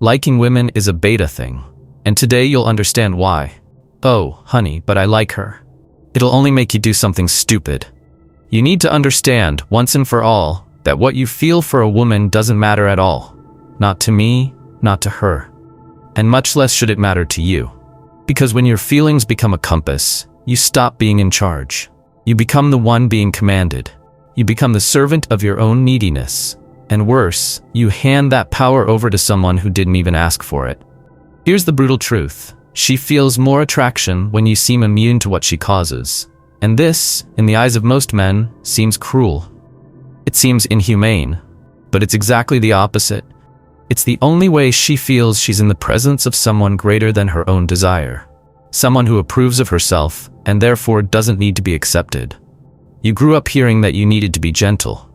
Liking women is a beta thing, and today you'll understand why. Oh, honey, but I like her. It'll only make you do something stupid. You need to understand, once and for all, that what you feel for a woman doesn't matter at all. Not to me, not to her. And much less should it matter to you. Because when your feelings become a compass, you stop being in charge. You become the one being commanded. You become the servant of your own neediness. And worse, you hand that power over to someone who didn't even ask for it. Here's the brutal truth. She feels more attraction when you seem immune to what she causes. And this, in the eyes of most men, seems cruel. It seems inhumane. But it's exactly the opposite. It's the only way she feels she's in the presence of someone greater than her own desire. Someone who approves of herself, and therefore doesn't need to be accepted. You grew up hearing that you needed to be gentle,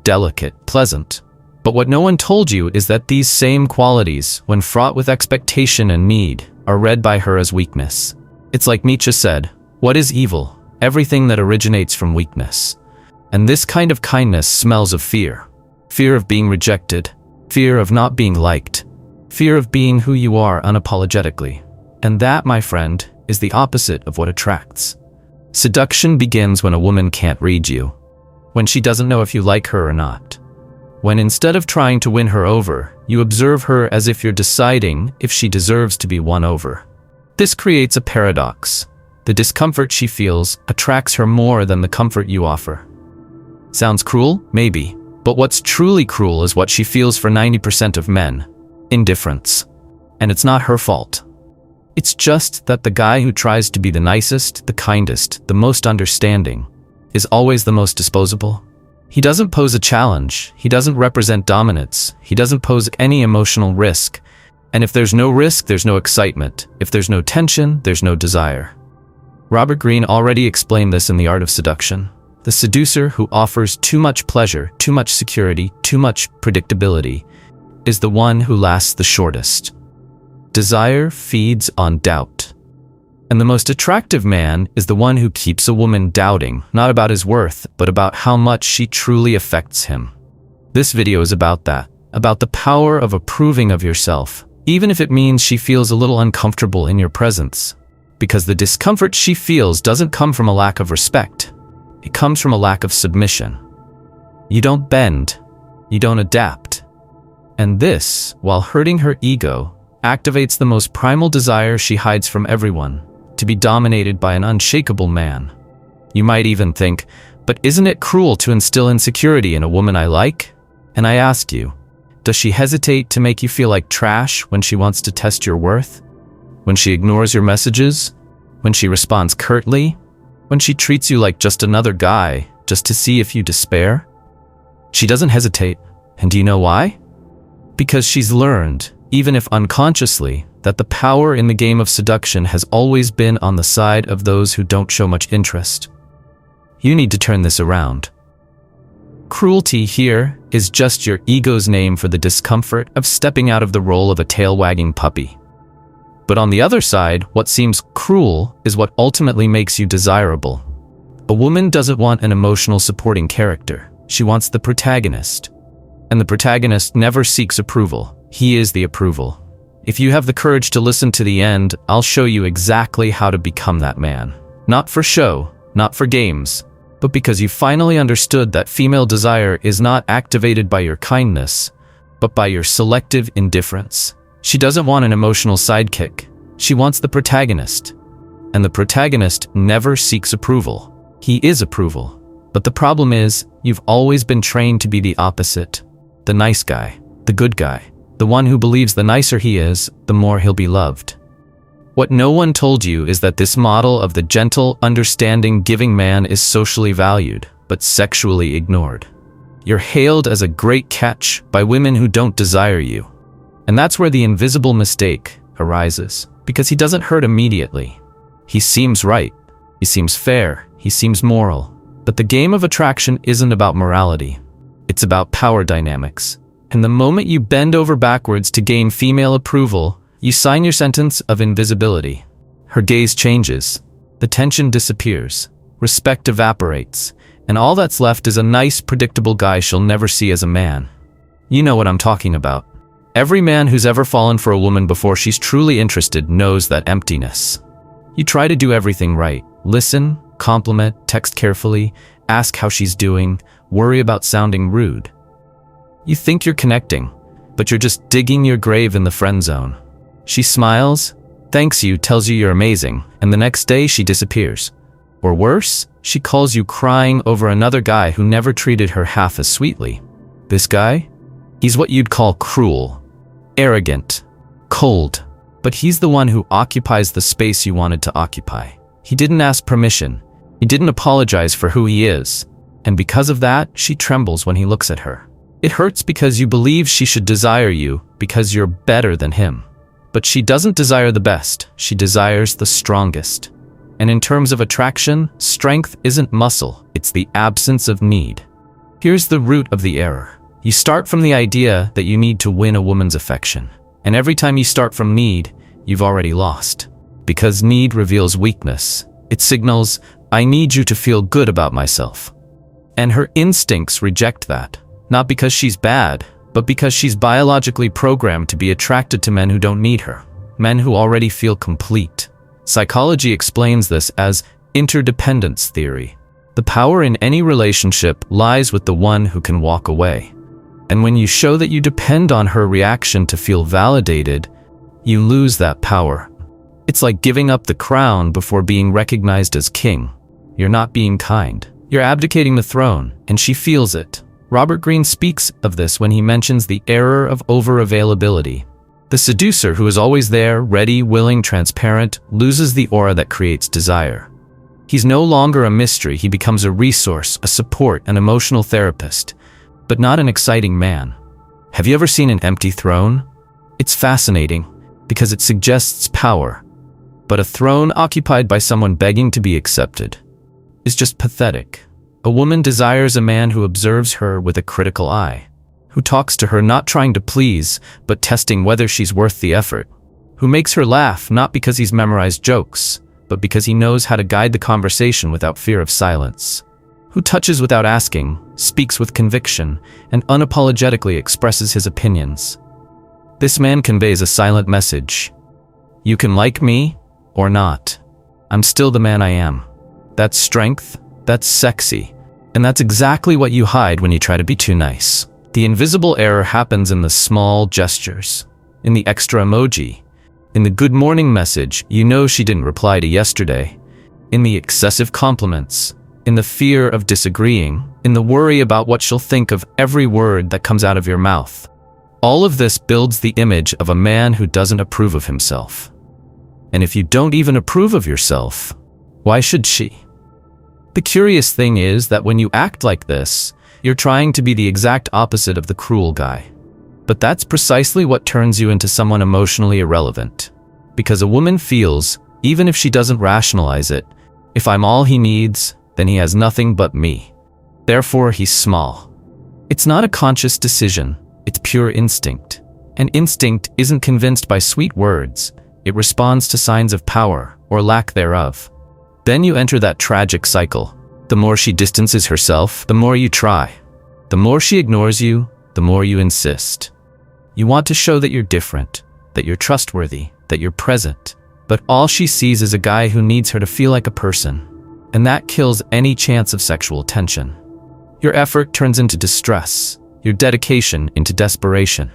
delicate, pleasant. But what no one told you is that these same qualities, when fraught with expectation and need, are read by her as weakness. It's like Nietzsche said, "What is evil? Everything that originates from weakness." And this kind of kindness smells of fear. Fear of being rejected. Fear of not being liked. Fear of being who you are unapologetically. And that, my friend, is the opposite of what attracts. Seduction begins when a woman can't read you. When she doesn't know if you like her or not. When instead of trying to win her over, you observe her as if you're deciding if she deserves to be won over. This creates a paradox. The discomfort she feels attracts her more than the comfort you offer. Sounds cruel? Maybe. But what's truly cruel is what she feels for 90% of men. Indifference. And it's not her fault. It's just that the guy who tries to be the nicest, the kindest, the most understanding, is always the most disposable. He doesn't pose a challenge. He doesn't represent dominance. He doesn't pose any emotional risk. And if there's no risk, there's no excitement. If there's no tension, there's no desire. Robert Greene already explained this in The Art of Seduction. The seducer who offers too much pleasure, too much security, too much predictability, is the one who lasts the shortest. Desire feeds on doubt. And the most attractive man is the one who keeps a woman doubting, not about his worth, but about how much she truly affects him. This video is about that, about the power of approving of yourself, even if it means she feels a little uncomfortable in your presence. Because the discomfort she feels doesn't come from a lack of respect. It comes from a lack of submission. You don't bend. You don't adapt. And this, while hurting her ego, activates the most primal desire she hides from everyone, to be dominated by an unshakable man. You might even think, but isn't it cruel to instill insecurity in a woman I like? And I ask you, does she hesitate to make you feel like trash when she wants to test your worth? When she ignores your messages? When she responds curtly? When she treats you like just another guy, just to see if you despair? She doesn't hesitate. And do you know why? Because she's learned, even if unconsciously, that the power in the game of seduction has always been on the side of those who don't show much interest. You need to turn this around. Cruelty here is just your ego's name for the discomfort of stepping out of the role of a tail-wagging puppy. But on the other side, what seems cruel is what ultimately makes you desirable. A woman doesn't want an emotional supporting character. She wants the protagonist. And the protagonist never seeks approval. He is the approval. If you have the courage to listen to the end, I'll show you exactly how to become that man. Not for show, not for games, but because you finally understood that female desire is not activated by your kindness, but by your selective indifference. She doesn't want an emotional sidekick. She wants the protagonist. And the protagonist never seeks approval. He is approval. But the problem is, you've always been trained to be the opposite. The nice guy. The good guy. The one who believes the nicer he is, the more he'll be loved. What no one told you is that this model of the gentle, understanding, giving man is socially valued, but sexually ignored. You're hailed as a great catch by women who don't desire you. And that's where the invisible mistake arises, because he doesn't hurt immediately. He seems right. He seems fair. He seems moral. But the game of attraction isn't about morality. It's about power dynamics. And the moment you bend over backwards to gain female approval, you sign your sentence of invisibility. Her gaze changes. The tension disappears. Respect evaporates. And all that's left is a nice, predictable guy she'll never see as a man. You know what I'm talking about. Every man who's ever fallen for a woman before she's truly interested knows that emptiness. You try to do everything right. Listen, compliment, text carefully, ask how she's doing, worry about sounding rude. You think you're connecting, but you're just digging your grave in the friend zone. She smiles, thanks you, tells you you're amazing, and the next day she disappears. Or worse, she calls you crying over another guy who never treated her half as sweetly. This guy? He's what you'd call cruel, arrogant, cold, but he's the one who occupies the space you wanted to occupy. He didn't ask permission. He didn't apologize for who he is. And because of that, she trembles when he looks at her. It hurts because you believe she should desire you because you're better than him. But she doesn't desire the best. She desires the strongest. And in terms of attraction, strength isn't muscle. It's the absence of need. Here's the root of the error. You start from the idea that you need to win a woman's affection. And every time you start from need, you've already lost. Because need reveals weakness. It signals, I need you to feel good about myself. And her instincts reject that. Not because she's bad, but because she's biologically programmed to be attracted to men who don't need her. Men who already feel complete. Psychology explains this as interdependence theory. The power in any relationship lies with the one who can walk away. And when you show that you depend on her reaction to feel validated, you lose that power. It's like giving up the crown before being recognized as king. You're not being kind. You're abdicating the throne, and she feels it. Robert Greene speaks of this when he mentions the error of over-availability. The seducer who is always there, ready, willing, transparent, loses the aura that creates desire. He's no longer a mystery. He becomes a resource, a support, an emotional therapist, but not an exciting man. Have you ever seen an empty throne? It's fascinating because it suggests power, but a throne occupied by someone begging to be accepted is just pathetic. A woman desires a man who observes her with a critical eye, who talks to her not trying to please, but testing whether she's worth the effort, who makes her laugh not because he's memorized jokes, but because he knows how to guide the conversation without fear of silence, who touches without asking, speaks with conviction, and unapologetically expresses his opinions. This man conveys a silent message. You can like me or not. I'm still the man I am. That's strength, that's sexy, and that's exactly what you hide when you try to be too nice. The invisible error happens in the small gestures, in the extra emoji, in the good morning message you know she didn't reply to yesterday, in the excessive compliments, in the fear of disagreeing, in the worry about what she'll think of every word that comes out of your mouth. All of this builds the image of a man who doesn't approve of himself. And if you don't even approve of yourself, why should she? The curious thing is that when you act like this, you're trying to be the exact opposite of the cruel guy. But that's precisely what turns you into someone emotionally irrelevant. Because a woman feels, even if she doesn't rationalize it, if I'm all he needs, then he has nothing but me. Therefore, he's small. It's not a conscious decision, it's pure instinct. And instinct isn't convinced by sweet words, it responds to signs of power, or lack thereof. Then you enter that tragic cycle. The more she distances herself, the more you try. The more she ignores you, the more you insist. You want to show that you're different, that you're trustworthy, that you're present. But all she sees is a guy who needs her to feel like a person. And that kills any chance of sexual tension. Your effort turns into distress, your dedication into desperation.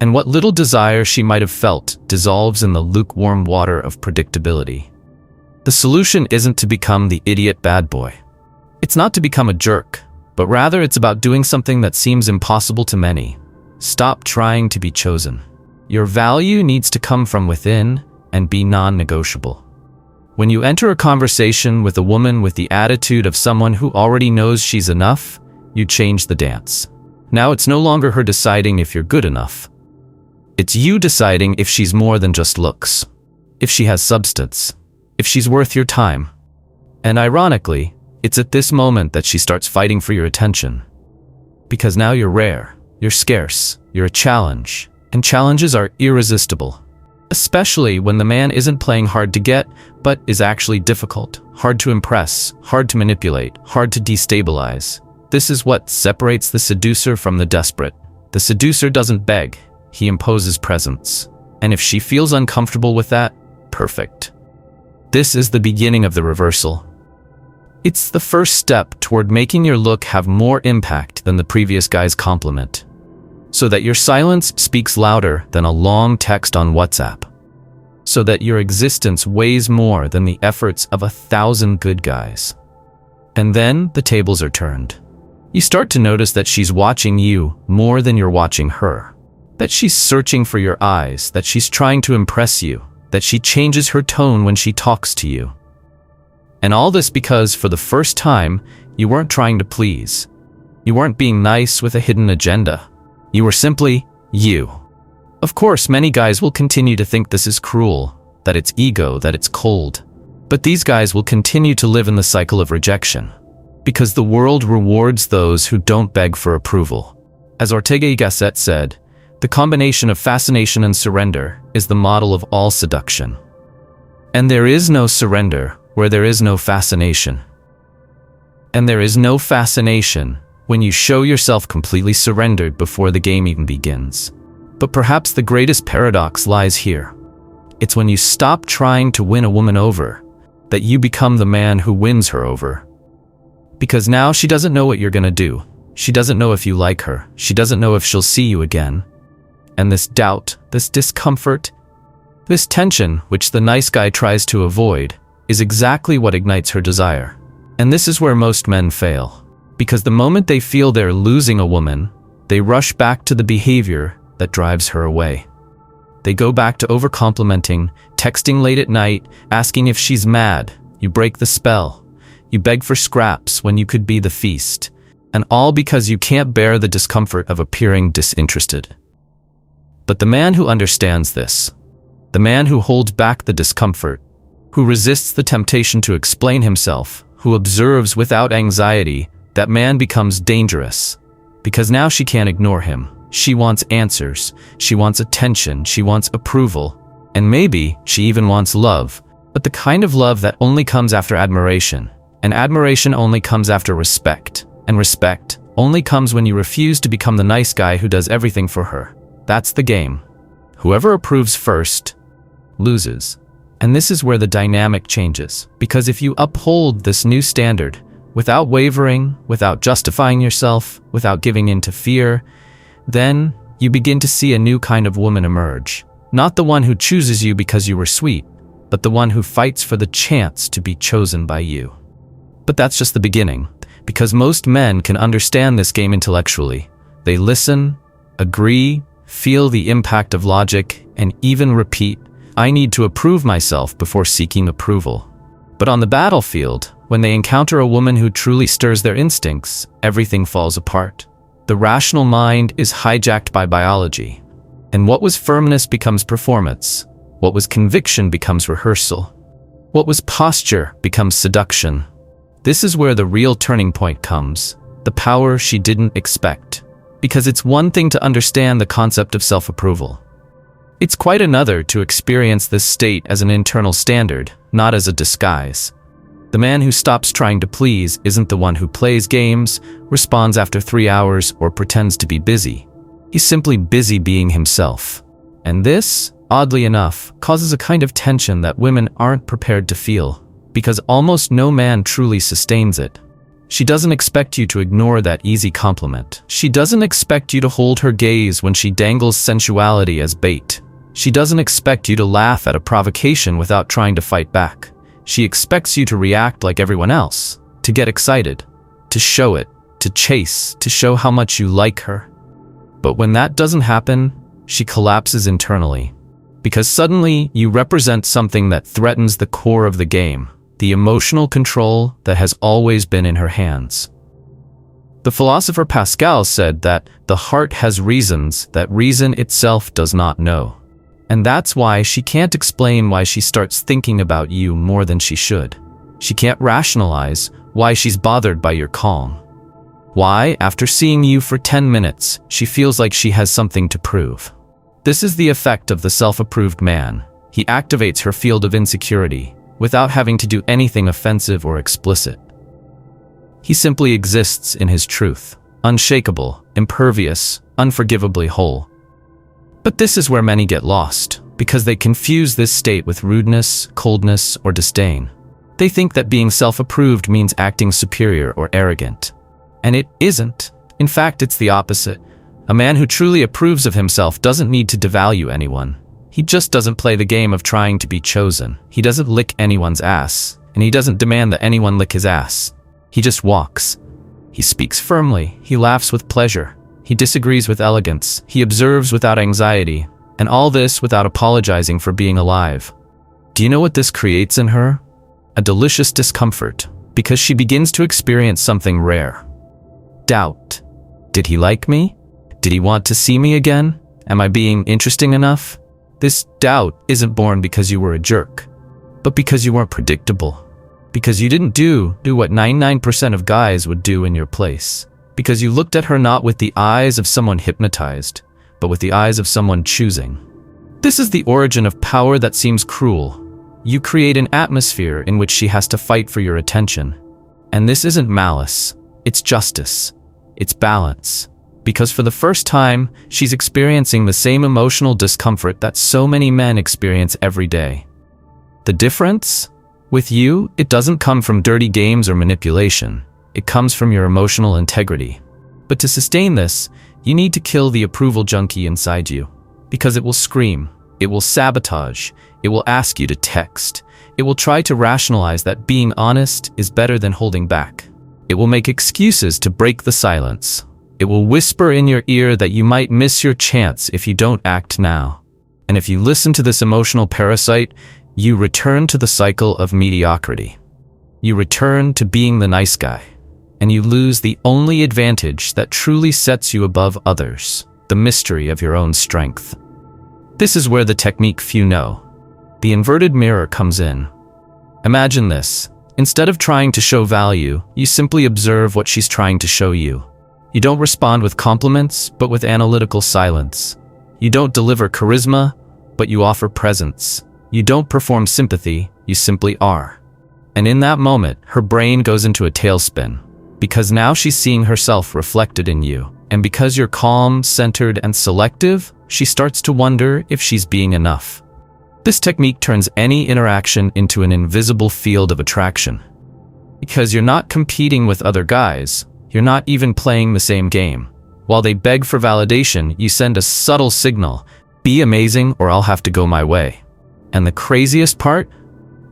And what little desire she might have felt dissolves in the lukewarm water of predictability. The solution isn't to become the idiot bad boy. It's not to become a jerk, but rather it's about doing something that seems impossible to many. Stop trying to be chosen. Your value needs to come from within and be non-negotiable. When you enter a conversation with a woman with the attitude of someone who already knows she's enough, you change the dance. Now it's no longer her deciding if you're good enough. It's you deciding if she's more than just looks, if she has substance, if she's worth your time. And ironically, it's at this moment that she starts fighting for your attention. Because now you're rare, you're scarce, you're a challenge, and challenges are irresistible. Especially when the man isn't playing hard to get, but is actually difficult, hard to impress, hard to manipulate, hard to destabilize. This is what separates the seducer from the desperate. The seducer doesn't beg, he imposes presence. And if she feels uncomfortable with that, perfect. This is the beginning of the reversal. It's the first step toward making your look have more impact than the previous guy's compliment, so that your silence speaks louder than a long text on WhatsApp, so that your existence weighs more than the efforts of 1,000 good guys. And then the tables are turned. You start to notice that she's watching you more than you're watching her, that she's searching for your eyes, that she's trying to impress you, that she changes her tone when she talks to you. And all this because, for the first time, you weren't trying to please. You weren't being nice with a hidden agenda. You were simply you. Of course, many guys will continue to think this is cruel, that it's ego, that it's cold. But these guys will continue to live in the cycle of rejection, because the world rewards those who don't beg for approval. As Ortega y Gasset said, the combination of fascination and surrender is the model of all seduction. And there is no surrender where there is no fascination. And there is no fascination when you show yourself completely surrendered before the game even begins. But perhaps the greatest paradox lies here. It's when you stop trying to win a woman over that you become the man who wins her over. Because now she doesn't know what you're gonna do. She doesn't know if you like her. She doesn't know if she'll see you again. And this doubt, this discomfort, this tension, which the nice guy tries to avoid, is exactly what ignites her desire. And this is where most men fail. Because the moment they feel they're losing a woman, they rush back to the behavior that drives her away. They go back to over-complimenting, texting late at night, asking if she's mad. You break the spell. You beg for scraps when you could be the feast. And all because you can't bear the discomfort of appearing disinterested. But the man who understands this, the man who holds back the discomfort, who resists the temptation to explain himself, who observes without anxiety, that man becomes dangerous. Because now she can't ignore him. She wants answers, she wants attention, she wants approval, and maybe she even wants love, but the kind of love that only comes after admiration, and admiration only comes after respect, and respect only comes when you refuse to become the nice guy who does everything for her. That's the game. Whoever approves first loses. And this is where the dynamic changes, because if you uphold this new standard, without wavering, without justifying yourself, without giving in to fear, then you begin to see a new kind of woman emerge. Not the one who chooses you because you were sweet, but the one who fights for the chance to be chosen by you. But that's just the beginning, because most men can understand this game intellectually. They listen, agree, feel the impact of logic, and even repeat, "I need to approve myself," before seeking approval. But on the battlefield, when they encounter a woman who truly stirs their instincts, everything falls apart. The rational mind is hijacked by biology. And what was firmness becomes performance. What was conviction becomes rehearsal. What was posture becomes seduction. This is where the real turning point comes, the power she didn't expect. Because it's one thing to understand the concept of self-approval. It's quite another to experience this state as an internal standard, not as a disguise. The man who stops trying to please isn't the one who plays games, responds after 3 hours, or pretends to be busy. He's simply busy being himself. And this, oddly enough, causes a kind of tension that women aren't prepared to feel, because almost no man truly sustains it. She doesn't expect you to ignore that easy compliment. She doesn't expect you to hold her gaze when she dangles sensuality as bait. She doesn't expect you to laugh at a provocation without trying to fight back. She expects you to react like everyone else, to get excited, to show it, to chase, to show how much you like her. But when that doesn't happen, she collapses internally. Because suddenly you represent something that threatens the core of the game, the emotional control that has always been in her hands. The philosopher Pascal said that the heart has reasons that reason itself does not know. And that's why she can't explain why she starts thinking about you more than she should. She can't rationalize why she's bothered by your calm. Why, after seeing you for 10 minutes, she feels like she has something to prove. This is the effect of the self-approved man. He activates her field of insecurity without having to do anything offensive or explicit. He simply exists in his truth, unshakable, impervious, unforgivably whole. But this is where many get lost, because they confuse this state with rudeness, coldness, or disdain. They think that being self-approved means acting superior or arrogant. And it isn't. In fact, it's the opposite. A man who truly approves of himself doesn't need to devalue anyone. He just doesn't play the game of trying to be chosen. He doesn't lick anyone's ass, and he doesn't demand that anyone lick his ass. He just walks. He speaks firmly. He laughs with pleasure. He disagrees with elegance. He observes without anxiety. And all this without apologizing for being alive. Do you know what this creates in her? A delicious discomfort, because she begins to experience something rare. Doubt. Did he like me? Did he want to see me again? Am I being interesting enough? This doubt isn't born because you were a jerk, but because you weren't predictable. Because you didn't do what 99% of guys would do in your place. Because you looked at her not with the eyes of someone hypnotized, but with the eyes of someone choosing. This is the origin of power that seems cruel. You create an atmosphere in which she has to fight for your attention. And this isn't malice, it's justice, it's balance. Because for the first time, she's experiencing the same emotional discomfort that so many men experience every day. The difference? With you, it doesn't come from dirty games or manipulation. It comes from your emotional integrity. But to sustain this, you need to kill the approval junkie inside you. Because it will scream, it will sabotage, it will ask you to text. It will try to rationalize that being honest is better than holding back. It will make excuses to break the silence. It will whisper in your ear that you might miss your chance if you don't act now. And if you listen to this emotional parasite, you return to the cycle of mediocrity. You return to being the nice guy. And you lose the only advantage that truly sets you above others, the mystery of your own strength. This is where the technique few know. The inverted mirror comes in. Imagine this. Instead of trying to show value, you simply observe what she's trying to show you. You don't respond with compliments, but with analytical silence. You don't deliver charisma, but you offer presence. You don't perform sympathy, you simply are. And in that moment, her brain goes into a tailspin. Because now she's seeing herself reflected in you. And because you're calm, centered, and selective, she starts to wonder if she's being enough. This technique turns any interaction into an invisible field of attraction. Because you're not competing with other guys, you're not even playing the same game. While they beg for validation, you send a subtle signal, be amazing or I'll have to go my way. And the craziest part?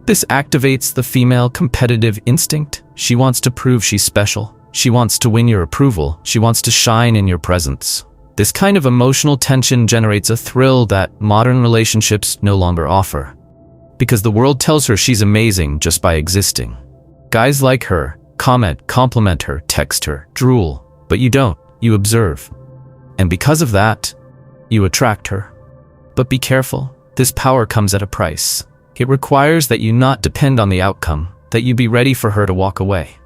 This activates the female competitive instinct. She wants to prove she's special. She wants to win your approval. She wants to shine in your presence. This kind of emotional tension generates a thrill that modern relationships no longer offer. Because the world tells her she's amazing just by existing. Guys like her, comment, compliment her, text her, drool, but you don't, you observe. And because of that, you attract her. But be careful, this power comes at a price. It requires that you not depend on the outcome, that you be ready for her to walk away.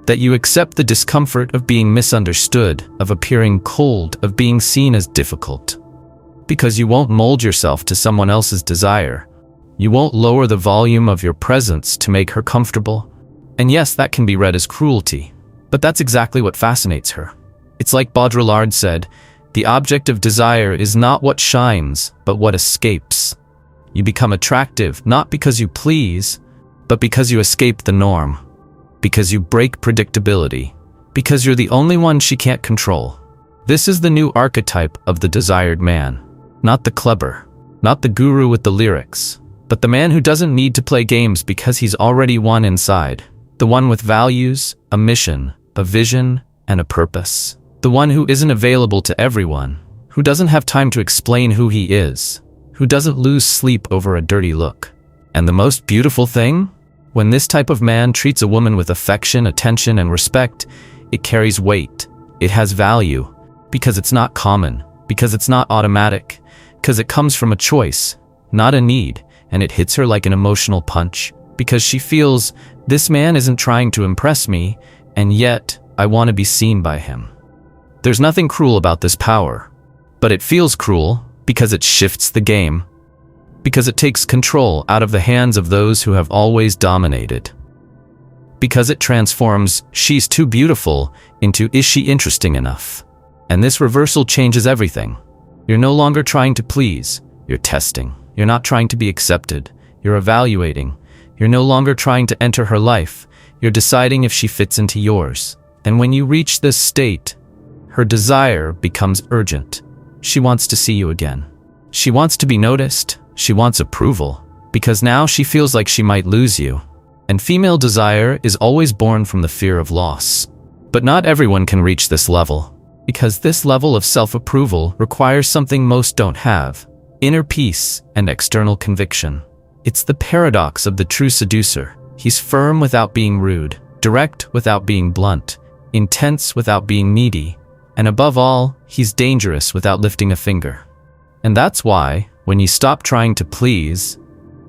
That you accept the discomfort of being misunderstood, of appearing cold, of being seen as difficult. Because you won't mold yourself to someone else's desire. You won't lower the volume of your presence to make her comfortable. And yes, that can be read as cruelty, but that's exactly what fascinates her. It's like Baudrillard said, the object of desire is not what shines, but what escapes. You become attractive not because you please, but because you escape the norm. Because you break predictability. Because you're the only one she can't control. This is the new archetype of the desired man. Not the clever, not the guru with the lyrics, but the man who doesn't need to play games because he's already won inside. The one with values, a mission, a vision, and a purpose. The one who isn't available to everyone, who doesn't have time to explain who he is, who doesn't lose sleep over a dirty look. And the most beautiful thing? When this type of man treats a woman with affection, attention, and respect, it carries weight. It has value. Because it's not common. Because it's not automatic. Because it comes from a choice, not a need, and it hits her like an emotional punch. Because she feels, this man isn't trying to impress me, and yet I want to be seen by him. There's nothing cruel about this power, but it feels cruel because it shifts the game, because it takes control out of the hands of those who have always dominated, because it transforms she's too beautiful into is she interesting enough. And this reversal changes everything. You're no longer trying to please, you're testing. You're not trying to be accepted, you're evaluating. You're no longer trying to enter her life, you're deciding if she fits into yours. And when you reach this state, her desire becomes urgent. She wants to see you again. She wants to be noticed, she wants approval, because now she feels like she might lose you. And female desire is always born from the fear of loss. But not everyone can reach this level, because this level of self-approval requires something most don't have: inner peace and external conviction. It's the paradox of the true seducer. He's firm without being rude, direct without being blunt, intense without being needy, and above all, he's dangerous without lifting a finger. And that's why, when you stop trying to please,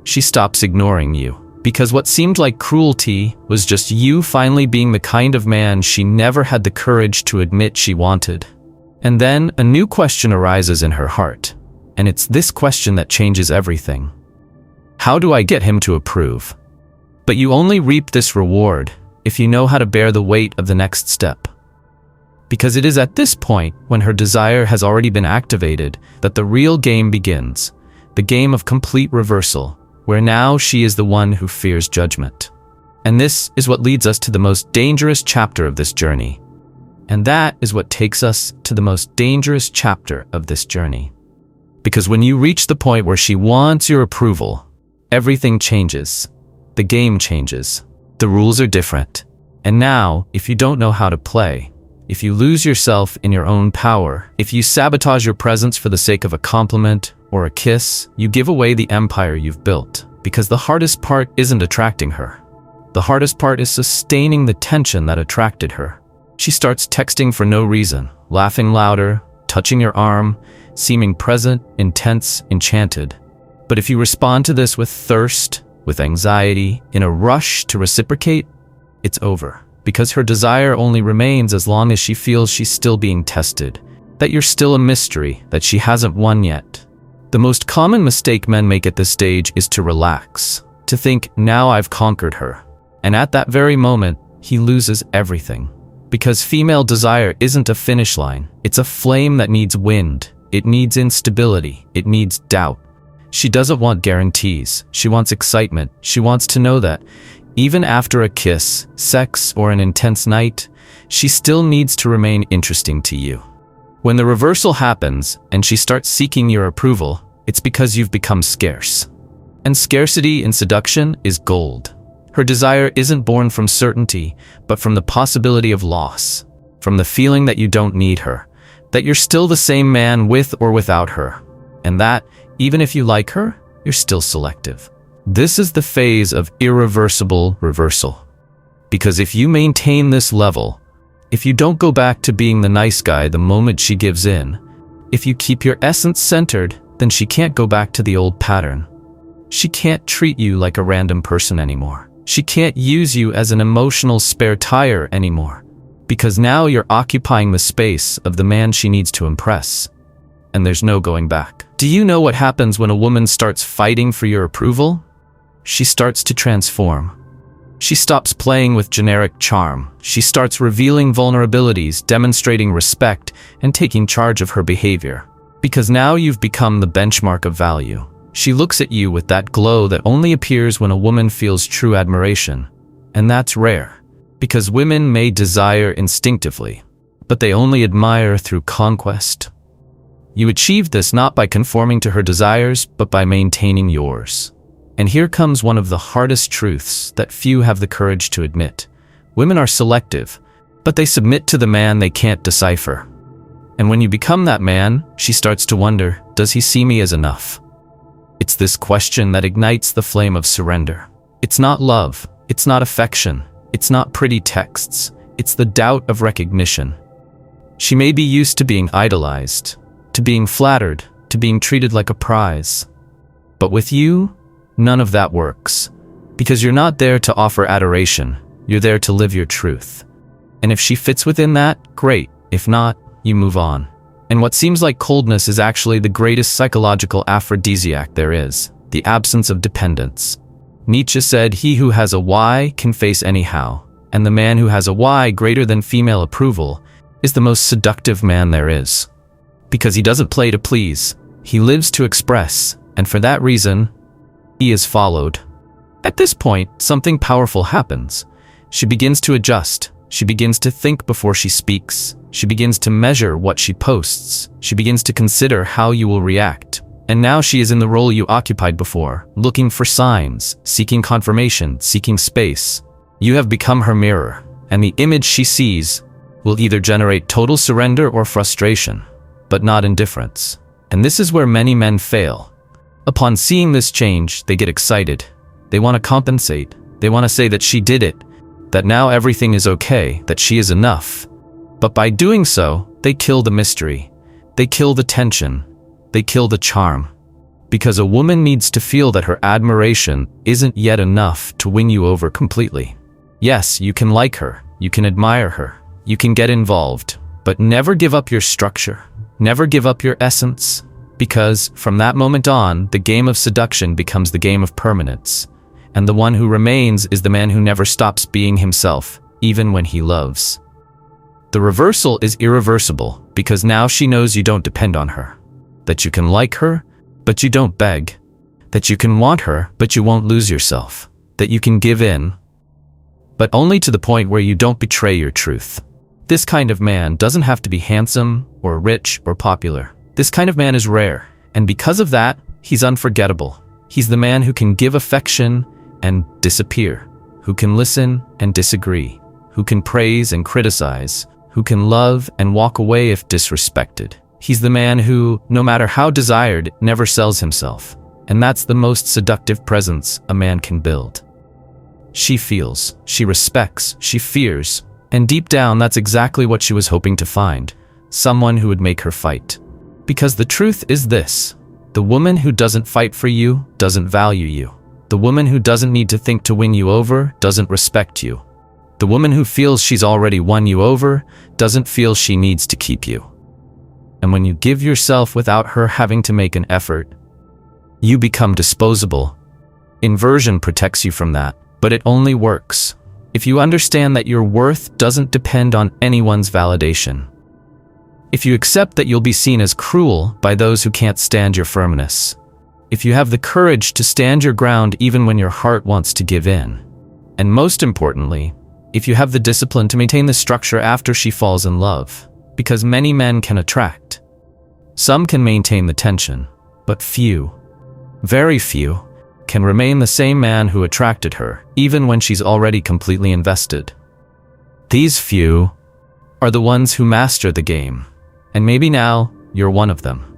she stops ignoring you. Because what seemed like cruelty was just you finally being the kind of man she never had the courage to admit she wanted. And then a new question arises in her heart. And it's this question that changes everything. How do I get him to approve? But you only reap this reward if you know how to bear the weight of the next step. Because it is at this point, when her desire has already been activated, that the real game begins. The game of complete reversal, where now she is the one who fears judgment. And this is what leads us to the most dangerous chapter of this journey. And that is what takes us to the most dangerous chapter of this journey. Because when you reach the point where she wants your approval, everything changes. The game changes. The rules are different. And now, if you don't know how to play, if you lose yourself in your own power, if you sabotage your presence for the sake of a compliment or a kiss, you give away the empire you've built. Because the hardest part isn't attracting her. The hardest part is sustaining the tension that attracted her. She starts texting for no reason, laughing louder, touching your arm, seeming present, intense, enchanted. But if you respond to this with thirst, with anxiety, in a rush to reciprocate, it's over. Because her desire only remains as long as she feels she's still being tested, that you're still a mystery, that she hasn't won yet. The most common mistake men make at this stage is to relax, to think, now I've conquered her. And at that very moment, he loses everything. Because female desire isn't a finish line, it's a flame that needs wind, it needs instability, it needs doubt. She doesn't want guarantees, she wants excitement, she wants to know that, even after a kiss, sex, or an intense night, she still needs to remain interesting to you. When the reversal happens, and she starts seeking your approval, it's because you've become scarce. And scarcity in seduction is gold. Her desire isn't born from certainty, but from the possibility of loss, from the feeling that you don't need her, that you're still the same man with or without her, and that, even if you like her, you're still selective. This is the phase of irreversible reversal. Because if you maintain this level, if you don't go back to being the nice guy the moment she gives in, if you keep your essence centered, then she can't go back to the old pattern. She can't treat you like a random person anymore. She can't use you as an emotional spare tire anymore. Because now you're occupying the space of the man she needs to impress. And there's no going back. Do you know what happens when a woman starts fighting for your approval? She starts to transform. She stops playing with generic charm. She starts revealing vulnerabilities, demonstrating respect, and taking charge of her behavior. Because now you've become the benchmark of value. She looks at you with that glow that only appears when a woman feels true admiration. And that's rare. Because women may desire instinctively, but they only admire through conquest. You achieve this not by conforming to her desires, but by maintaining yours. And here comes one of the hardest truths that few have the courage to admit. Women are selective, but they submit to the man they can't decipher. And when you become that man, she starts to wonder, does he see me as enough? It's this question that ignites the flame of surrender. It's not love, it's not affection, it's not pretty texts, it's the doubt of recognition. She may be used to being idolized, to being flattered, to being treated like a prize. But with you, none of that works. Because you're not there to offer adoration, you're there to live your truth. And if she fits within that, great. If not, you move on. And what seems like coldness is actually the greatest psychological aphrodisiac there is, the absence of dependence. Nietzsche said, "He who has a why can face any how," and the man who has a why greater than female approval is the most seductive man there is. Because he doesn't play to please. He lives to express, and for that reason, he is followed. At this point, something powerful happens. She begins to adjust. She begins to think before she speaks. She begins to measure what she posts. She begins to consider how you will react. And now she is in the role you occupied before, looking for signs, seeking confirmation, seeking space. You have become her mirror, and the image she sees will either generate total surrender or frustration, but not indifference. And this is where many men fail. Upon seeing this change, they get excited. They want to compensate. They want to say that she did it, that now everything is okay, that she is enough. But by doing so, they kill the mystery. They kill the tension. They kill the charm. Because a woman needs to feel that her admiration isn't yet enough to win you over completely. Yes, you can like her. You can admire her. You can get involved. But never give up your structure. Never give up your essence. Because from that moment on, the game of seduction becomes the game of permanence. And the one who remains is the man who never stops being himself, even when he loves. The reversal is irreversible, because now she knows you don't depend on her. That you can like her, but you don't beg. That you can want her, but you won't lose yourself. That you can give in, but only to the point where you don't betray your truth. This kind of man doesn't have to be handsome, or rich, or popular. This kind of man is rare, and because of that, he's unforgettable. He's the man who can give affection and disappear, who can listen and disagree, who can praise and criticize, who can love and walk away if disrespected. He's the man who, no matter how desired, never sells himself. And that's the most seductive presence a man can build. She feels, she respects, she fears, and deep down that's exactly what she was hoping to find. Someone who would make her fight. Because the truth is this: the woman who doesn't fight for you doesn't value you. The woman who doesn't need to think to win you over doesn't respect you. The woman who feels she's already won you over doesn't feel she needs to keep you. And when you give yourself without her having to make an effort, you become disposable. Inversion protects you from that, but it only works if you understand that your worth doesn't depend on anyone's validation. If you accept that you'll be seen as cruel by those who can't stand your firmness. If you have the courage to stand your ground even when your heart wants to give in. And most importantly, if you have the discipline to maintain the structure after she falls in love. Because many men can attract. Some can maintain the tension, but few, very few, can remain the same man who attracted her, even when she's already completely invested. These few are the ones who master the game. And maybe now, you're one of them.